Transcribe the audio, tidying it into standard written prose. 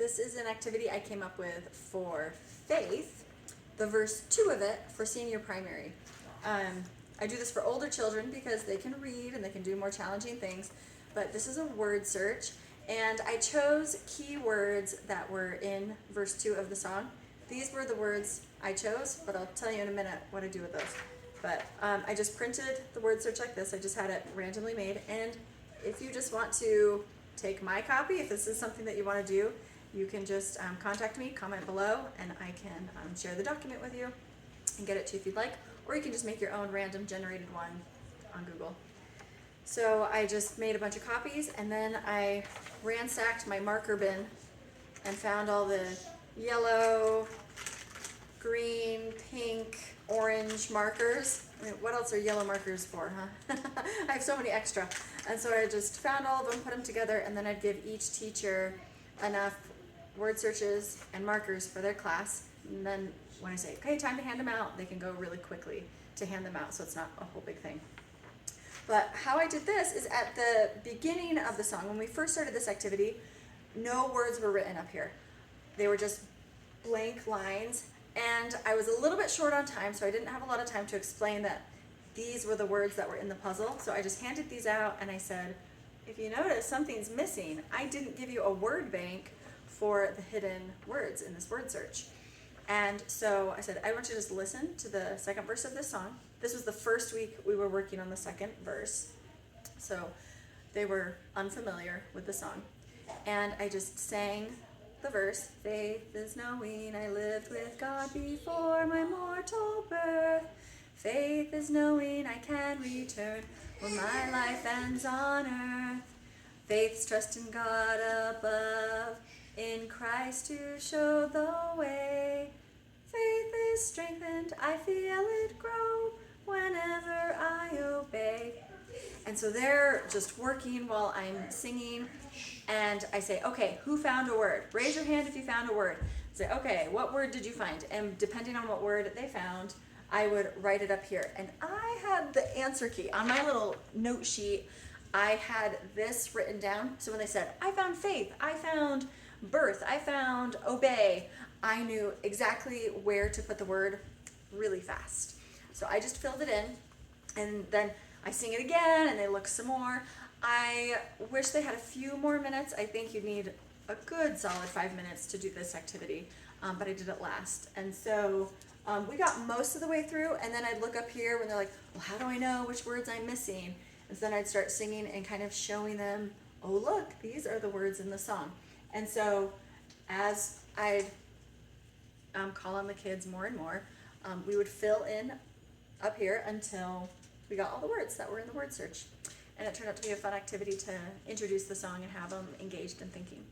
This is an activity I came up with for Faith, the verse 2 of it for senior primary. I do this for older children because they can read and they can do more challenging things, but this is a word search, and I chose key words that were in verse 2 of the song. These were the words I chose, but I'll tell you in a minute what I do with those. But I just printed the word search like this. I just had it randomly made, and if you just want to take my copy, if this is something that you want to do, you can just contact me, comment below, and I can share the document with you and get it to you if you'd like, or you can just make your own random generated one on Google. So I just made a bunch of copies, and then I ransacked my marker bin and found all the yellow, green, pink, orange markers. I mean, what else are yellow markers for, huh? I have so many extra. And so I just found all of them, put them together, and then I'd give each teacher enough word searches and markers for their class. And then when I say, okay, time to hand them out, they can go really quickly to hand them out, so it's not a whole big thing. But how I did this is at the beginning of the song, when we first started this activity, no words were written up here. They were just blank lines, and I was a little bit short on time, so I didn't have a lot of time to explain that these were the words that were in the puzzle. So I just handed these out, and I said, if you notice something's missing, I didn't give you a word bank for the hidden words in this word search. And so I said, I want you to just listen to the second verse of this song. This was the first week we were working on the second verse, so they were unfamiliar with the song. And I just sang the verse, faith is knowing I lived with God before my mortal birth. Faith is knowing I can return when my life ends on earth. Faith's trust in God above, in Christ who showed the way. Faith is strengthened, I feel it grow whenever I obey. And so they're just working while I'm singing, and I say, okay, who found a word? Raise your hand if you found a word. Say, okay, what word did you find? And depending on what word they found, I would write it up here. And I had the answer key on my little note sheet. I had this written down. So when they said, I found faith, I found birth, I found obey, I knew exactly where to put the word really fast. So I just filled it in, and then I sing it again, and they look some more. I wish they had a few more minutes. I think you'd need a good solid 5 minutes to do this activity, but I did it last. And so we got most of the way through, and then I'd look up here when they're like, well, how do I know which words I'm missing? And so then I'd start singing and kind of showing them, oh, look, these are the words in the song. And so as I'd call on the kids more and more, we would fill in up here until we got all the words that were in the word search. And it turned out to be a fun activity to introduce the song and have them engaged and thinking.